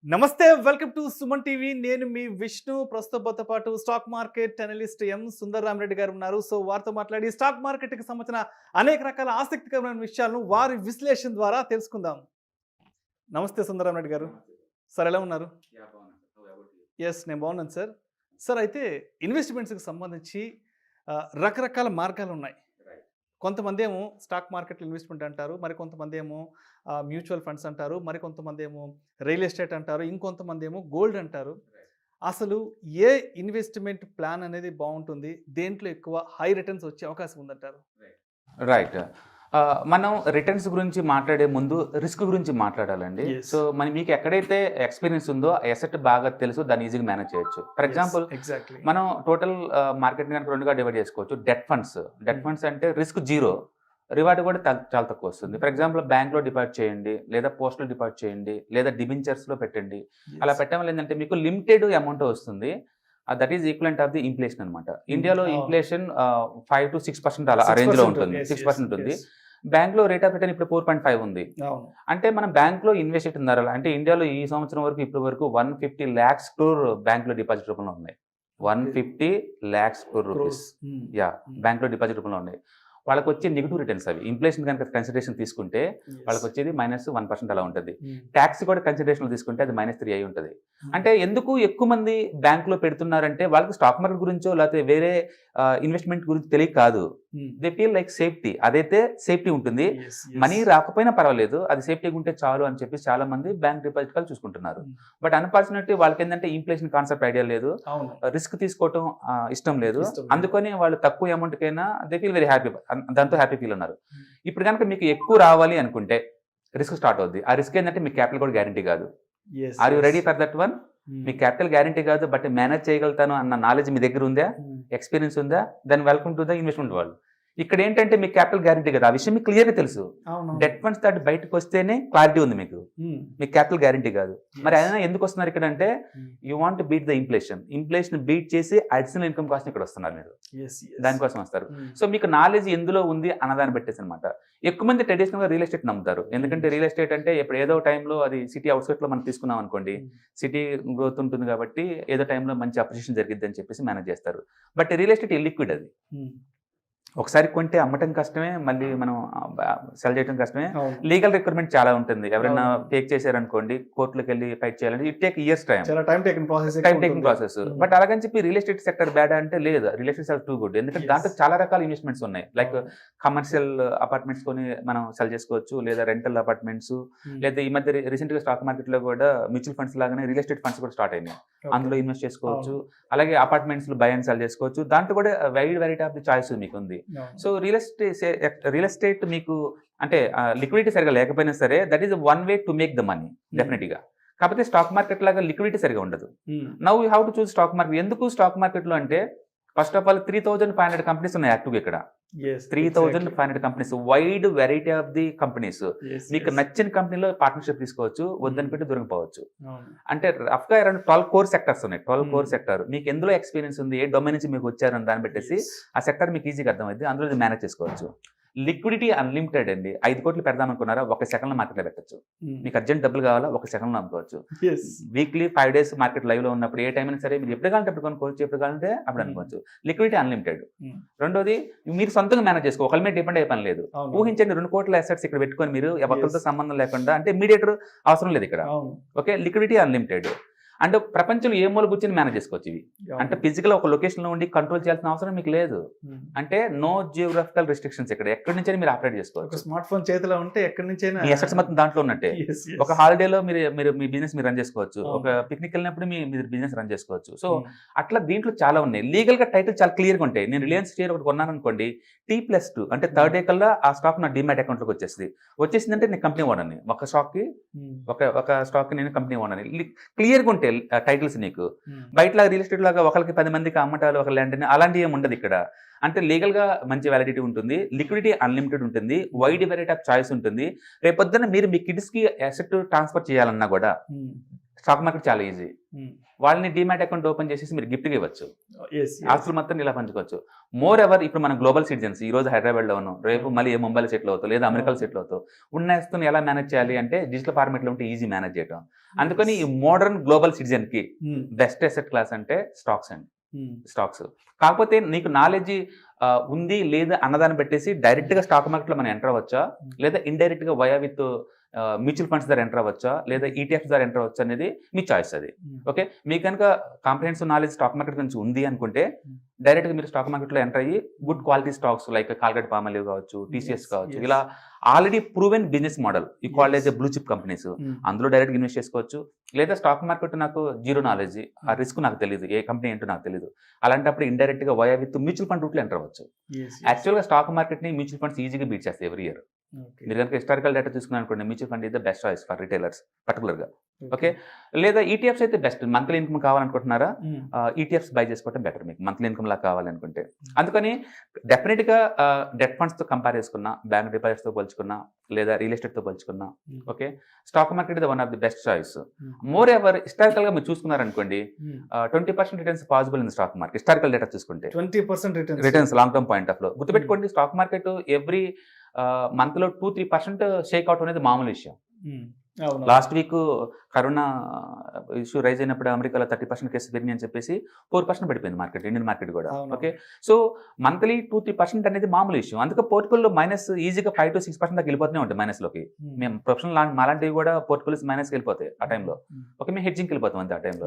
నమస్తే welcome to Suman TV. నేను మీ విష్ణు. ప్రస్తుతంతో పాటు స్టాక్ మార్కెట్ అనలిస్ట్ సుందర రామిరెడ్డి గారు ఉన్నారు. సో వారితో మాట్లాడి స్టాక్ మార్కెట్ కి సంబంధించిన అనేక రకాల ఆసక్తికరమైన విషయాలను వారి విశ్లేషణ ద్వారా తెలుసుకుందాం. నమస్తే సుందర రామిరెడ్డి గారు. సార్ ఎలా ఉన్నారు? ఎస్, నేను బాగున్నాను సార్. సార్ అయితే ఇన్వెస్ట్మెంట్స్కి సంబంధించి రకరకాల మార్గాలు ఉన్నాయి. కొంతమంది ఏమో స్టాక్ మార్కెట్లో ఇన్వెస్ట్మెంట్ అంటారు, మరి కొంతమంది ఏమో మ్యూచువల్ ఫండ్స్ అంటారు, మరి కొంతమంది ఏమో రియల్ ఎస్టేట్ అంటారు, ఇంకొంతమంది ఏమో గోల్డ్ అంటారు. అసలు ఏ ఇన్వెస్ట్మెంట్ ప్లాన్ అనేది బాగుంటుంది, దేంట్లో ఎక్కువ హై రిటర్న్స్ వచ్చే అవకాశం ఉందంటారు? రైట్. మనం రిటర్న్స్ గురించి మాట్లాడే ముందు రిస్క్ గురించి మాట్లాడాలండి. సో మీకు ఎక్కడైతే ఎక్స్పీరియన్స్ ఉందో ఎసెట్ బాగా తెలుసు, దాన్ని ఈజీగా మేనేజ్ చేయొచ్చు. ఫర్ ఎగ్జాంపుల్ మనం టోటల్ మార్కెట్ కనుక రెండుగా డివైడ్ చేసుకోవచ్చు. డెట్ ఫండ్స్ అంటే రిస్క్ జీరో, రివార్డ్ కూడా చాలా తక్కువ వస్తుంది. ఫర్ ఎగ్జాంపుల్ బ్యాంక్లో డిపాజిట్ చేయండి, లేదా పోస్టల్ డిపాజిట్ చేయండి, లేదా డిబెంచర్స్లో పెట్టండి. అలా పెట్టడం వల్ల ఏంటంటే మీకు లిమిటెడ్ అమౌంట్ వస్తుంది. That is equivalent of the inflation అనమాట. ఇండియాలో ఇన్ఫ్లేషన్ 5 to 6% అలా రేంజ్లో ఉంటుంది. 6% ఉంటుంది. బ్యాంక్లో రేట్ ఆఫ్ రిటర్న్ ఇప్పుడు 4.5 ఉంది. అంటే మనం బ్యాంక్లో ఇన్వెస్ట్ చేస్తున్నారు. అంటే ఇండియాలో ఈ సంవత్సరం వరకు ఇప్పటి వరకు 150 lakhs crore బ్యాంక్లో డిపాజిట్ రూపంలో ఉన్నాయి. 150 lakhs crore రూపీస్ బ్యాంక్లో డిపాజిట్ రూపంలో ఉన్నాయి. వాళ్ళకి వచ్చే నెగిటివ్ రిటర్న్స్ అవి. ఇన్ఫ్లేషన్ కనుక కన్సిడరేషన్ తీసుకుంటే వాళ్ళకి వచ్చేది -1% అలా ఉంటుంది. ట్యాక్స్ కూడా కన్సిడరేషన్ తీసుకుంటే అది -3 అయి ఉంటుంది. అంటే ఎందుకు ఎక్కువ మంది బ్యాంకులో పెడుతున్నారంటే వాళ్ళకి స్టాక్ మార్కెట్ గురించో లేకపోతే వేరే ఇన్వెస్ట్మెంట్ గురించి తెలియక కాదు. They feel like safety. అదైతే సేఫ్టీ ఉంటుంది, మనీ రాకపోయినా పర్వాలేదు, అది సేఫ్టీగా ఉంటే చాలు అని చెప్పి చాలా మంది బ్యాంక్ డిపాజిట్ కాల్ చూసుకుంటున్నారు. బట్ అన్ఫార్చునేట్లీ వాళ్ళకి ఏంటంటే ఇన్ఫ్లేషన్ కాన్సెప్ట్ ఐడియా లేదు, రిస్క్ తీసుకోవటం ఇష్టం లేదు. అందుకని వాళ్ళు తక్కువ అమౌంట్ కైనా దే ఫీల్ వెరీ హ్యాపీ, దాంతో హ్యాపీ ఫీల్ ఉన్నారు. ఇప్పుడు కనుక మీకు ఎక్కువ రావాలి అనుకుంటే రిస్క్ స్టార్ట్ అవుద్ది. ఆ రిస్క్ ఏంటంటే మీ క్యాపిటల్ కూడా గ్యారంటీ కాదు. Are you ready for that one? మీ క్యాపిటల్ గ్యారంటీ కాదు, బట్ మేనేజ్ చేయగలుగుతాను అన్న నాలెడ్జ్ మీ దగ్గర ఉందా, ఎక్స్పీరియన్స్ ఉందా, then welcome to the investment world. ఇక్కడ ఏంటంటే మీకు క్యాపిటల్ గ్యారంటీ కదా, ఆ విషయం మీకు క్లియర్గా తెలుసు. డెట్ ఫండ్స్ దాటి బయటకు వస్తేనే క్లారిటీ ఉంది మీకు క్యాపిటల్ గ్యారంటీ కాదు. మరి అయినా ఎందుకు వస్తున్నారు ఇక్కడ అంటే you want beat the inflation beat చేసి అడిషనల్ ఇన్కమ్ కాస్ట్ ఇక్కడ వస్తున్నారు మీరు, దానికోసం వస్తారు. సో మీకు నాలెడ్జ్ ఎందులో ఉంది అన్నదాన్ని పెట్టేసి అనమాట. ఎక్కువ మంది ట్రెడిషనల్ గా రియల్ ఎస్టేట్ నమ్ముతారు. ఎందుకంటే రియల్ ఎస్టేట్ అంటే ఇప్పుడు ఏదో టైంలో అది సిటీ అవుట్స్కట్ లో మనం తీసుకున్నాం అనుకోండి, సిటీ గ్రోత్ ఉంటుంది కాబట్టి ఏదో టైంలో మంచి అప్రిషియేషన్ జరిగిద్ది అని చెప్పేసి మేనేజ్ చేస్తారు. బట్ రియల్ ఎస్టేట్ ఇల్లిక్విడ్, అది ఒకసారి కొంటే అమ్మటం కష్టమే, మళ్ళీ మనం సెల్ చేయడం కష్టమే. లీగల్ రిక్వైర్మెంట్ చాలా ఉంటుంది. ఎవరైనా టేక్ చేశారనుకోండి, కోర్టులకు వెళ్ళి ఫైట్ చేయాలంటే it take years time taking process. But అలాగని చెప్పి రియల్ ఎస్టేట్ సెక్టర్ బ్యాడ్ అంటే లేదు, real estate sector too good. ఎందుకంటే దాంట్లో చాలా రకాల ఇన్వెస్ట్మెంట్స్ ఉన్నాయి. లైక్ కమర్షియల్ అపార్ట్మెంట్స్ కొని మనం సెల్ చేసుకోవచ్చు, లేదా రెంటల్ అపార్ట్మెంట్స్, లేదా ఈ మధ్య రీసెంట్ గా స్టాక్ మార్కెట్ లో కూడా మ్యూచువల్ ఫండ్స్ లాగానే రియల్ ఎస్టేట్ ఫండ్స్ కూడా స్టార్ట్ అయినాయి. అందులో ఇన్వెస్ట్ చేసుకోవచ్చు. అలాగే అపార్ట్మెంట్స్ బై అండ్ సెల్ చేసుకోవచ్చు. దాంట్లో కూడా wide variety of the choice మీకు ఉంది. సో రియల్ ఎస్టేట్ మీకు అంటే లిక్విడిటీ సరిగా లేకపోయినా సరే that is one way to make the money definite గా. కాకపోతే స్టాక్ మార్కెట్ లాగా లిక్విడిటీ సరిగా ఉండదు. Now you have to choose stock market. ఎందుకు స్టాక్ మార్కెట్ లో అంటే ఫస్ట్ ఆఫ్ ఆల్ 3,500 కంపెనీస్ ఉన్నాయి యాక్టివ్ ఇక్కడ. 3,500 companies, wide variety of the companies. మీకు నచ్చిన కంపెనీలో పార్ట్నర్షిప్ తీసుకోవచ్చు, వద్దనుకుంటే దొరికిపోవచ్చు. అంటే రఫ్ గా అరౌండ్ 12 కోర్ సెక్టర్స్ ఉన్నాయి. 12 కోర్ సెక్టర్ మీకు ఎందులో ఎక్స్పీరియన్స్ ఉంది, ఏ డొమైన్ నుంచి మీకు వచ్చారని దాన్ని పెట్టేసి ఆ సెక్టర్ మీకు ఈజీగా అర్థమైంది, అందులో మేనేజ్ చేసుకోవచ్చు. లిక్విడిటీ అన్లిమిటెడ్ అండి. 5 కోట్లు పెడదాం అనుకున్నారా, 1 సెకండ్ లో మార్కెట్లో పెట్టచ్చు. మీకు అర్జెంట్ డబ్బులు కావాలా, 1 సెకండ్ లో అమ్ముకోవచ్చు. వీక్లీ 5 days మార్కెట్ లైవ్ లో ఉన్నప్పుడు ఏ టైం అయినా సరే మీరు ఎప్పుడు కావాలంటే అప్పుడు కొనుక్కోవచ్చు, ఎప్పుడు కావాలంటే అప్పుడు అనుకోవచ్చు. Liquidity unlimited. రెండోది మీరు సొంతంగా మేనేజ్ చేసుకో, ఒకరి మీద డిపెండ్ అయిపోయి లేదు. ఊహించండి 2 కోట్ల అసెట్స్ ఇక్కడ పెట్టుకొని మీరు ఎవరితో సంబంధం లేకుండా, అంటే మీడియేటర్ అవసరం లేదు ఇక్కడ. Okay, liquidity unlimited. అంటే ప్రపంచంలో ఏ మూల కూర్చొని మేనేజ్ చేసుకోవచ్చు ఇవి. అంటే ఫిజికల్ ఒక లొకేషన్ లో ఉండి కంట్రోల్ చేయాల్సిన అవసరం మీకు లేదు. అంటే నో జియోగ్రఫికల్ రిస్ట్రిక్షన్స్. ఇక్కడ ఎక్కడి నుంచి మీరు ఆపరేట్ చేసుకోవచ్చు. స్మార్ట్ ఫోన్ చేతిలో ఉంటే ఎక్కడి నుంచి మీ అసెట్స్ మొత్తం దాంట్లో ఉన్నట్టే. ఒక హాలిడేలో మీరు మీ బిజినెస్ మీరు రన్ చేసుకోవచ్చు, ఒక పిక్నిక్ వెళ్ళినప్పుడు మీరు బిజినెస్ రన్ చేసుకోవచ్చు. సో అట్లా దీంట్లో చాలా ఉన్నాయి. లీగల్ గా టైటిల్ చాలా క్లియర్ గా ఉంటాయి. నేను రిలయన్స్ షేర్ ఒకటి కొన్నాను అనుకోండి, T+2 అంటే థర్డ్ డే కల్లా ఆ స్టాక్ నా డిమాట్ అకౌంట్ లోకి వచ్చేసిందంటే నేను కంపెనీ ఓనర్ని. ఒక స్టాక్ కి నేను కంపెనీ ఓనర్ని. క్లియర్ గా ఉంటాయి టైటిల్స్ నీకు. బయట రియల్ ఎస్టేట్ లాగా ఒకరికి 10 మందికి అమ్మటాలు, ఒక ల్యాండ్ అలాంటివి ఏమి ఉండదు ఇక్కడ. అంటే లీగల్ గా మంచి వ్యాలిడిటీ ఉంటుంది, లిక్విడిటీ అన్లిమిటెడ్ ఉంటుంది, వైడ్ వెరైటీ ఆఫ్ చాయిస్ ఉంటుంది. రేపొద్దున మీరు మీ కిడ్స్ కి అసెట్ ట్రాన్స్ఫర్ చేయాలన్నా కూడా స్టాక్ మార్కెట్ చాలా ఈజీ. వాళ్ళని డీమ్యాట్ అకౌంట్ ఓపెన్ చేసేసి మీరు గిఫ్ట్గా ఇవ్వచ్చు, ఆస్తులు మొత్తం ఇలా పంచుకోవచ్చు. మోర్ ఎవర్ ఇప్పుడు మనం గ్లోబల్ సిటిజన్స్, ఈ రోజు హైదరాబాద్లో ఉన్నాం, రేపు మళ్ళీ ఏ ముంబైలో సెటిల్ అవుతావు లేదా అమెరికాలో సెటిల్ అవుతావు. ఉన్న ఆస్తులను ఎలా మేనేజ్ చేయాలి అంటే డిజిటల్ ఫార్మేట్లో ఉంటే ఈజీ మేనేజ్ చేయడం. అందుకని ఈ మోడర్న్ గ్లోబల్ సిటిజన్ కి బెస్ట్ అసెట్ క్లాస్ అంటే స్టాక్స్ అండి. స్టాక్స్ కాకపోతే నీకు నాలెడ్జ్ ఉంది లేదా అన్నదాన్ని పెట్టేసి డైరెక్ట్ గా స్టాక్ మార్కెట్ లో మనం ఎంటర్ అవ్వచ్చా, లేదా ఇండైరెక్ట్ గా వయా విత్ మ్యూచువల్ ఫండ్స్ ద్వారా ఎంటర్ అవ్వచ్చా, లేదా ఈటీఎఫ్స్ ద్వారా ఎంటర్ అవ్వచ్చా అనేది మీ చాయిస్. అది ఓకే. మీకు కనుక కాంప్రహెన్సివ్ నాలెడ్జ్ స్టాక్ మార్కెట్ గురించి ఉంది అనుకుంటే డైరెక్ట్ గా మీరు స్టాక్ మార్కెట్ లో ఎంటర్ అయ్యి good quality stocks like Colgate Palmolive కావచ్చు, టీసీఎస్ కావచ్చు, ఇలా ఆల్రెడీ ప్రూవెన్ బిజినెస్ మోడల్ ఈ కాలేజ్ బ్లూ చిప్ కంపెనీస్, అందులో డైరెక్ట్ ఇన్వెస్ట్ చేసుకోవచ్చు. లేదా స్టాక్ మార్కెట్ నాకు జీరో నాలెడ్జ్, ఆ రిస్క్ నాకు తెలియదు, ఏ కంపెనీ ఏంటో నాకు తెలియదు, అలాంటప్పుడు ఇండైరెక్ట్ గా via with mutual fund route లో ఎంటర్ అవ్వచ్చు. యాక్చువల్ గా స్టాక్ మార్కెట్ ని మ్యూచువల్ ఫండ్స్ ఈజీగా బీట్ చేస్తాయి ఎవ్రీ ఇయర్. మీరు కనుక హిస్టారికల్ డేటా తీసుకున్నాను అనుకోండి, mutual fund is the best choice for retailers particular గా. ఓకే. లేదా ఈటీఎఫ్స్ అయితే బెస్ట్. మంత్లీ ఇన్కమ్ కావాలనుకుంటున్నారా, ఈటీఎఫ్స్ బై చేసుకోవడం బెటర్ మీకు మంత్లీ ఇన్కమ్ లా కావాలనుకుంటే. అందుకని డెఫినెట్ గా డెట్ ఫండ్స్ తో కంపేర్ చేసుకున్నా, బ్యాంక్ డిపాజిట్స్ తో పోల్చుకున్నా, లేదా రియల్ ఎస్టేట్ తో పోల్చుకున్నా, okay, stock market is one of the best choice. More ever historical గా మీరు చూసుకున్నారనుకోండి, 20% returns possible in stock market. Historical data చూసుకుంటే 20% returns long term point of లో గుర్తుపెట్టుకోండి. స్టాక్ మార్కెట్ ఎవ్రీ మంత్ లో 2-3% షేక్ అవుట్ అనేది మామూలు విషయం. Last week corona issue rise అయినప్పుడు అమెరికాలో 30% కేసు పెరిగింది అని చెప్పేసి 4% పడిపోయింది మార్కెట్, ఇండియన్ మార్కెట్ కూడా. ఓకే. సో మంత్లీ 2-3% అనేది మామూలు విషయం. అందుకే పోర్ట్ఫోలియో మైనస్ ఈజీగా 5-6% దాకా వెళ్ళిపోతూనే ఉంటాయి మైనస్ లోకి. మేము ప్రొఫెషనల్ మాలాంటివి కూడా పోర్ట్ఫోలియోస్ మైనస్ వెళ్ళిపోతాయి ఆ టైంలో. ఓకే, మేము హెడ్జింగ్కి వెళ్ళిపోతాం అంతే ఆ టైంలో.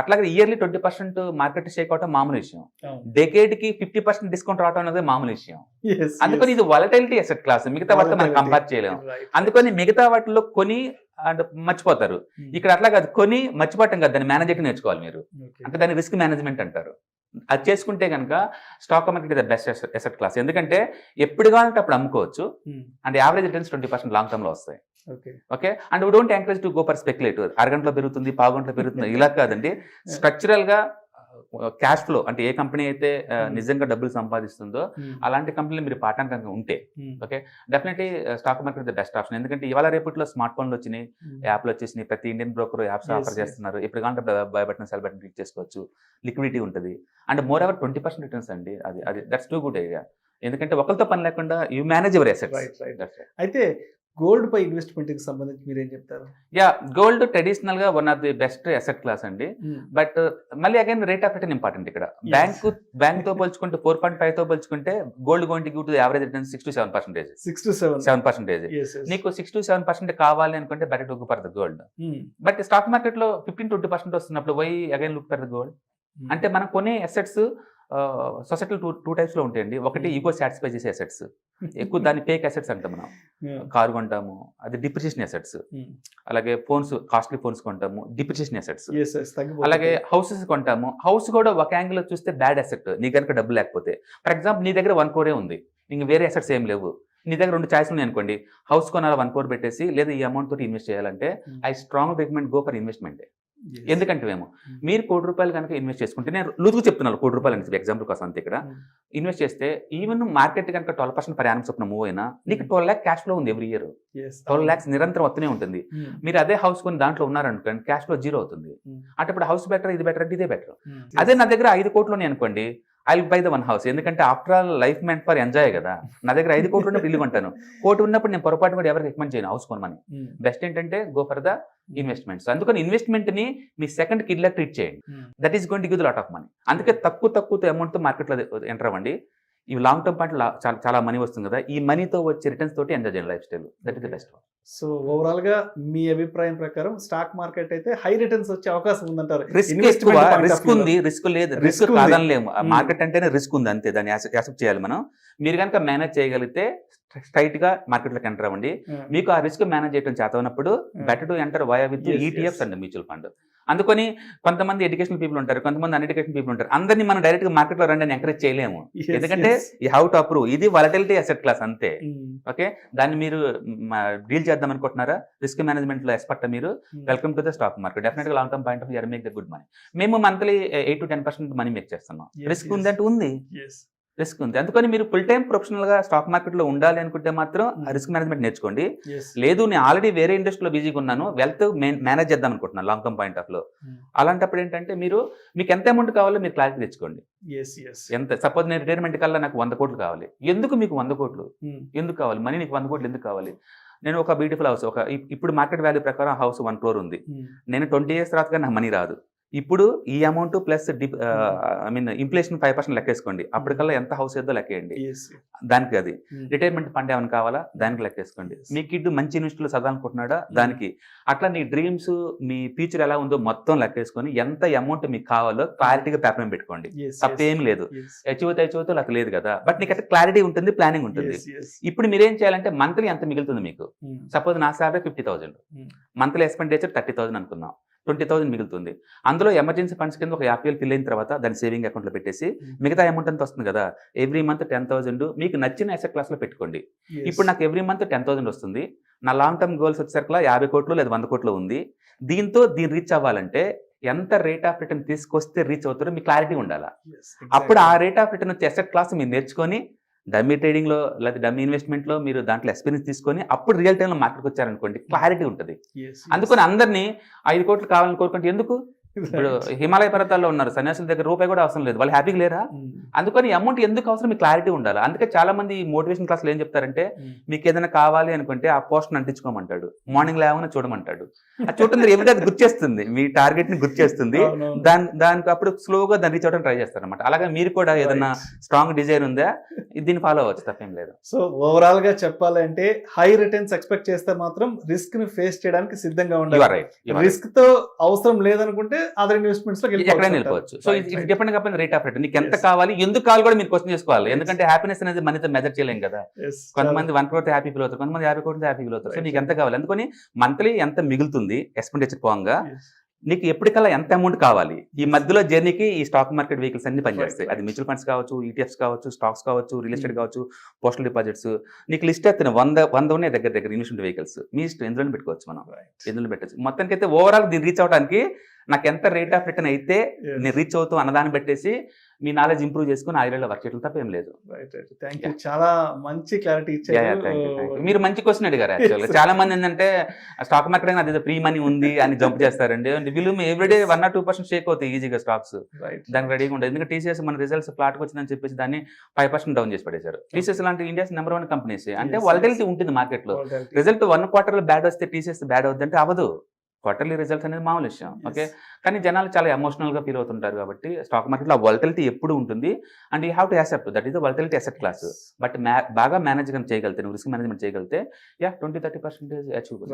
అట్లాగే ఇయర్లీ 20% మార్కెట్ షేక్ అవటం మామూలు విషయం. డెకేడ్ కి 50% డిస్కౌంట్ రావడం అనేది మామూలు విషయం. అందుకని ఇది వాలటైలిటీ అసెట్ క్లాస్, మిగతా వాటితో మనం కంపేర్ చేయలేము. అందుకని మిగతా వాటిలో కొని అంటే మర్చిపోతారు. ఇక్కడ అట్లా కాదు, కొని మర్చిపోవటం కాదు, దాన్ని మేనేజ్ చేయడం నేర్చుకోవాలి మీరు. అంటే దాన్ని రిస్క్ మేనేజ్మెంట్ అంటారు. అది చేసుకుంటే కనుక stock market is the best asset class. ఎందుకంటే ఎప్పుడు కావాలంటే అప్పుడు అమ్ముకోవచ్చు, and average returns 20% long term లో వస్తాయి. Okay. And we don't encourage to go for speculative, అరగంటలో పెరుగుతుంది, పావుగంటలో పెరుగుతుంది ఇలా కాదండి. స్ట్రక్చరల్ గా క్యాష్ ఫ్లో అంటే ఏ కంపెనీ అయితే నిజంగా డబ్బులు సంపాదిస్తుందో అలాంటి కంపెనీలు మీరు పాఠానికి కనుక ఉంటే okay, definitely stock market the best option. ఎందుకంటే ఇవాళ రేపట్లో స్మార్ట్ ఫోన్లు వచ్చినాయి, యాప్లు వచ్చేసినాయి, ప్రతి ఇండియన్ బ్రోకర్ యాప్స్ ఆఫర్ చేస్తున్నారు. ఇప్పుడు కావాలంటే by button cell button click చేసుకోవచ్చు, లిక్విడిటీ ఉంటుంది. అండ్ మోర్ ఎవర్ 20% రిటర్న్స్ అండి. అది దట్స్ టూ గుడ్ ఐడియా. ఎందుకంటే ఒకరితో పని లేకుండా యూ మేనేజ్ యువర్ అసెట్స్. అయితే గోల్డ్ పై ఇన్వెస్ట్మెంట్ కి సంబంధించి మీరేం చెప్తారు? గోల్డ్ ట్రెడిషనల్ గా one of the best asset class అండి. బట్ మళ్ళీ again rate of return important ఇక్కడ. బ్యాంక్ తో పోల్చుకుంటే 4.5 తో పోల్చుకుంటే gold going to give to average return 6-7%. 6-7%. నీకు 6-7% కావాలి అనుకుంటే better to go for the gold. But stock market లో 15-20% వస్తున్నప్పుడు why again look for the gold? అంటే మనం కొనే అసెట్స్ సొసైటీలో టూ టైప్స్ లో ఉంటాయండి. ఒకటి ఈగో సాటిస్ఫై చేసే అసెట్స్, ఎక్కువ దాన్ని ఫేక్ అసెట్స్ అంటాం మనం. కారు కొంటాము, అది డిప్రిసియేషన్ అసెట్స్. అలాగే ఫోన్స్, కాస్ట్లీ ఫోన్స్ కొంటాము, డిప్రిసియేషన్ అసెట్స్. అలాగే హౌసెస్ కొంటాము, హౌస్ కూడా ఒక యాంగిల్ చూస్తే బ్యాడ్ అసెట్ నీ కనుక డబ్బు లేకపోతే. ఫర్ ఎగ్జాంపుల్ నీ దగ్గర 1 crore ఉంది, ఇంక వేరే అసెట్స్ ఏం లేవు, నీ దగ్గర 2 చాయిస్ ఉన్నాయి అనుకోండి, హౌస్ కొనాలి 1 crore పెట్టేసి, లేదా ఈ అమౌంట్ తోటి ఇన్వెస్ట్ చేయాలంటే I strong recommend go for investment. ఎందుకంటే మీరు 1 crore రూపాయలు కనుక ఇన్వెస్ట్ చేసుకుంటే, నేను లూజుగా చెప్తున్నాను 1 crore రూపాయలు అని ఎగ్జాంపుల్ కోసం అంతే, ఇక్కడ ఇన్వెస్ట్ చేస్తే ఈవెన్ మార్కెట్ కనుక 12% పర్ యానం చొప్పున మూవ్ అయినా నీకు 12 lakh క్యాష్ ఫ్లో ఉంది ఎవ్రీ ఇయర్. 12 lakhs నిరంతరం వస్తూనే ఉంటుంది. మీరు అదే హౌస్ కొని దాంట్లో ఉన్నారనుకోండి, క్యాష్ ఫ్లో 0 అవుతుంది. అంటే ఇప్పుడు హౌస్ బెటర్, ఇది బెటర్ అంటే ఇదే బెటర్. అదే నా దగ్గర 5 కోట్లు అనుకోండి, I will buy the 1 house. ఎందుకంటే after all life meant for enjoy కదా. నా దగ్గర 5 కోట్లు ఉన్నప్పుడు ఇల్లు కొంటాను, 1 కోటి ఉన్నప్పుడు నేను పొరపాటు కూడా ఎవరికి రికమెండ్ చేయను హౌస్ కొనమని. బెస్ట్ ఏంటంటే గో ఫర్ ద ఇన్వెస్ట్మెంట్స్. అందుకని ఇన్వెస్ట్మెంట్ ని మీ సెకండ్ కిడ్ లా ట్రీట్ చేయండి. That is going to give the lot of money. అందుకే తక్కువ అమౌంట్ తో మార్కెట్ లో ఎంటర్ అవ్వండి. ఈ లాంగ్ టర్మ్ పాయింట్ చాలా మనీ వస్తుంది కదా, ఈ మనీతో వచ్చే రిటర్న్స్ తోటి ఎంజాయ్ చేయండి life style. That is the best. So overall గా మీ అభిప్రాయం ప్రకారం స్టాక్ మార్కెట్ అయితే హై రిటర్న్స్ వచ్చే అవకాశం ఉందంటారు? రిస్క్ ఉంది, రిస్క్ లేదు, రిస్క్ కాదనలేము. మార్కెట్ అంటేనే రిస్క్ ఉంది అంతే, దాన్ని యాక్సెప్ట్ చేయాలి మనం. మీరు కనుక మేనేజ్ చేయగలిగితే స్ట్రైట్ గా మార్కెట్ లోకి ఎంటర్ అవ్వండి. మీకు ఆ రిస్క్ మేనేజ్ చేయడం చేత ఉన్నప్పుడు better to enter via with ETFs and mutual fund. అందుకని కొంతమంది ఎడ్యుకేషనల్ పీపుల్ ఉంటారు, కొంతమంది అన్ఎడ్యుకేషన్ పీపుల్ ఉంటారు. అందరినీ మనం డైరెక్ట్ గా మార్కెట్ లో రండి అని ఎంకరేజ్ చేయలేము. ఎందుకంటే యూ హ్యావ్ టు అప్రూవ్. ఇది వాలటిలిటీ అసెట్ క్లాస్ అంతే. ఓకే, దాన్ని మీరు డీల్ చేద్దాం అనుకుంటున్నారా, రిస్క్ మేనేజ్మెంట్ లో ఎక్స్పర్ట్ మీరు, welcome to the stock market. Definite గా long term point of view make the good money. మేము మంత్లీ 8-10% మనీ మేక్ చేస్తున్నాం. రిస్క్ ఉందంటే ఉంది, రిస్క్ ఉంది. అందుకని మీరు ఫుల్ టైం ప్రొఫెషనల్ గా స్టాక్ మార్కెట్ లో ఉండాలి అనుకుంటే మాత్రం రిస్క్ మేనేజ్మెంట్ నేర్చుకోండి. లేదు నేను ఆల్రెడీ వేరే ఇండస్ట్రీలో బిజీగా ఉన్నాను, వెల్త్ మేనేజ్ చేద్దాం అనుకుంటున్నాను లాంగ్ టర్మ్ పాయింట్ ఆఫ్ లో, అలాంటప్పుడు ఏంటంటే మీకు ఎంత అమౌంట్ కావాలో మీరు క్లారిటీ తెచ్చుకోండి. ఎంత సపోజ్ నేను రిటైర్మెంట్ కల్లా నాకు 100 కోట్లు కావాలి, ఎందుకు మీకు 100 కోట్లు ఎందుకు కావాలి, మనీ నీకు 100 కోట్లు ఎందుకు కావాలి? నేను ఒక బ్యూటిఫుల్ హౌస్, ఇప్పుడు మార్కెట్ వాల్యూ ప్రకారం హౌస్ 1 crore ఉంది, నేను 20 years తర్వాత నాకు మనీ రాదు. ఇప్పుడు ఈ అమౌంట్ ప్లస్ ఇన్ఫ్లేషన్ 5% లెక్కేసుకోండి, అప్పటికల్లా ఎంత హౌస్ ఏదో లెక్కేయండి. దానికి అది రిటైర్మెంట్ ఫండ్ ఏమైనా కావాలా దానికి లెక్కేసుకోండి. మీ కిడ్ మంచి యూనివర్సిటీలో చదవాలనుకుంటున్నాడా దానికి, అట్లా నీ డ్రీమ్స్ మీ ఫ్యూచర్ ఎలా ఉందో మొత్తం లెక్కేసుకొని ఎంత అమౌంట్ మీకు కావాలో క్లారిటీగా పేపర్ మీద పెట్టుకోండి. తప్పేం లేదు, అచీవ్ అట్లా లేదు కదా, బట్ నీకు అట్లా క్లారిటీ ఉంటుంది, ప్లానింగ్ ఉంటుంది. ఇప్పుడు మీరేం చేయాలంటే మంత్లీ ఎంత మిగులుతుంది మీకు, సపోజ్ నా సాలరీ 50,000, మంత్లీ ఎక్స్పెండిచర్ 30,000 అనుకుందాం, 20,000 మిగులుతుంది. అందులో ఎమర్జెన్సీ ఫండ్స్ కింద ఒక 50,000 ఫిల్ అయిన తర్వాత దాన్ని సేవింగ్ అకౌంట్ లో పెట్టేసి మిగతా అమౌంట్ అంతా వస్తుంది కదా, ఎవ్రీ మంత్ 10,000 మీకు నచ్చిన అసెట్ క్లాస్ లో పెట్టుకోండి. ఇప్పుడు నాకు ఎవ్రీ మంత్ 10,000 వస్తుంది, నా లాంగ్ టర్మ్ గోల్స్ వచ్చేసరికి 50 కోట్లు లేదా 100 కోట్లు ఉంది. దీన్ని రీచ్ అవ్వాలంటే ఎంత రేట్ ఆఫ్ రిటర్న్ తీసుకొస్తే రీచ్ అవుతారో మీకు క్లారిటీ ఉండాలా. అప్పుడు ఆ రేట్ ఆఫ్ రిటర్న్ వచ్చే అసెట్ క్లాస్ మీరు నేర్చుకొని డమ్మీ ట్రేడింగ్ లో లేదా డమ్మీ ఇన్వెస్ట్మెంట్ లో మీరు దాంట్లో ఎక్స్పీరియన్స్ తీసుకొని అప్పుడు రియల్ టైమ్ లో మార్కెట్కి వచ్చారనుకోండి, క్లారిటీ ఉంటుంది. అందుకని అందరినీ 5 కోట్లు కావాలని కోరుకుంటే ఎందుకు? ఇప్పుడు హిమాలయ పర్వతాల్లో ఉన్నారు, సన్యాసుల దగ్గర రూపాయి కూడా అవసరం లేదు, వాళ్ళు హ్యాపీగా లేరా? అందుకని అమౌంట్ ఎందుకు అవసరం మీకు క్లారిటీ ఉండాలి. అందుకే చాలా మంది మోటివేషన్ క్లాసులు ఏం చెప్తారంటే, మీకు ఏదైనా కావాలి అనుకుంటే ఆ పోస్ట్ అంటించుకోమంటాడు, మార్నింగ్ లేవని చూడమంటాడు. అది చూడటం ఎవరికీ అది గుర్చేస్తుంది, మీ టార్గెట్ ని గుర్చేస్తుంది, దానికి అప్పుడు స్లోగా దాన్ని రీచ్ అవడం ట్రై చేస్తారు అనమాట. అలాగే మీరు కూడా ఏదైనా స్ట్రాంగ్ డిజైర్ ఉందా దీన్ని ఫాలో అవ్వచ్చు, తప్పేం లేదు. సో ఓవరాల్ గా చెప్పాలంటే హై రిటర్న్స్ ఎక్స్పెక్ట్ చేస్తే మాత్రం రిస్క్ ని ఫేస్ చేయడానికి సిద్ధంగా ఉండాలి. రిస్క్ తో అవసరం లేదనుకుంటే అదర్ ఇన్వెస్ట్మెంట్స్ లో ఎక్కడైనా వెళ్ళిపోవచ్చు. సో ఇది డిపెండ్ కాకపోతే రేట్ ఆఫ్ రిటర్న్ నీకు ఎంత కావాలి, ఎందుకు కావాలి కూడా మీరు క్వశ్చన్ చేసుకోవాలి. ఎందుకంటే హ్యాపీనెస్ అనేది మనీతో మెజర్ చేయలేం కదా. కొంతమంది 1 crore హ్యాపీ ఫీల్ అవుతారు, కొంతమంది 50 కోట్లు హ్యాపీ ఫీల్ అవుతారు. సో నీకు ఎంత కావాలి, అందుకని మంత్లీ ఎంత మిగులుతుంది ఎక్స్పెండిచర్ పోగా, నీకు ఎప్పటికల్లా ఎంత అమౌంట్ కావాలి, ఈ మధ్యలో జర్నీకి ఈ స్టాక్ మార్కెట్ వెహికల్స్ అన్ని పనిచేస్తాయి. అది మ్యూచువల్ ఫండ్స్ కావచ్చు, ఈటీఎఫ్స్ కావచ్చు, స్టాక్స్ కావచ్చు, రియల్ ఎస్టేట్ కావచ్చు, పోస్టల్ డిపాజిట్స్, నీకు లిస్ట్ ఎత్తున 100 ఉన్నాయి దగ్గర ఇన్వెస్ట్మెంట్ వెహికల్స్. మీ ఇష్టం ఎందులో పెట్టుకోవచ్చు, మనం ఎందులో పెట్టచ్చు. మొత్తానికి అయితే ఓవరాల్ దీన్ని రీచ్ అవడానికి నాకు ఎంత రేట్ ఆఫ్ రిటర్న్ అయితే నేను రీచ్ అవుతూ అన్నదాన్ని పెట్టేసి మీ నాలెడ్జ్ ఇంప్రూవ్ చేసుకుని ఆ ఏరియాలో వర్క్ చేయడం తప్పేం లేదు. చాలా మంచి క్లారిటీ ఇచ్చారు. మీరు మంచి క్వశ్చన్ అడిగారు. యాక్చువల్గా చాలా మంది ఏంటంటే స్టాక్ మార్కెట్ అది ఫ్రీ మనీ ఉంది అని జంప్ చేస్తారండి. వీళ్ళు ఎవ్రీడే 1 or 2% షేక్ అవుతాయి ఈజీగా స్టాక్స్, దానికి రెడీగా ఉంటుంది. ఎందుకంటే టీసీఎస్ మన రిజల్ట్స్ ఫ్లాట్కి వచ్చిందని చెప్పేసి దాన్ని 5% డౌన్ చేసి పడేశారు. టీసీఎస్ లాంటి ఇండియాస్ నెంబర్ 1 కంపెనీస్. అంటే వాలటిలిటీ ఉంటుంది మార్కెట్ లో. రిజల్ట్ 1 quarter బ్యాడ్ వస్తే టీసీఎస్ బ్యాడ్ అవుతుంది అంటే అవ్వదు. క్వార్టర్లీ రిజల్ట్స్ అనేది మామూలు విషయం. ఓకే, కానీ జనాలు చాలా ఎమోషనల్ గా ఫీల్ అవుతుంటారు కాబట్టి స్టాక్ మార్కెట్లో ఆ వాలటిలిటీ ఎప్పుడు ఉంటుంది. And you have to accept that is the volatility asset class. But బాగా మేనేజ్ చేయగలిగితే, నువ్వు రిస్క్ మేనేజ్మెంట్ చేయగలిగితే 20-30% అచీవబుల్.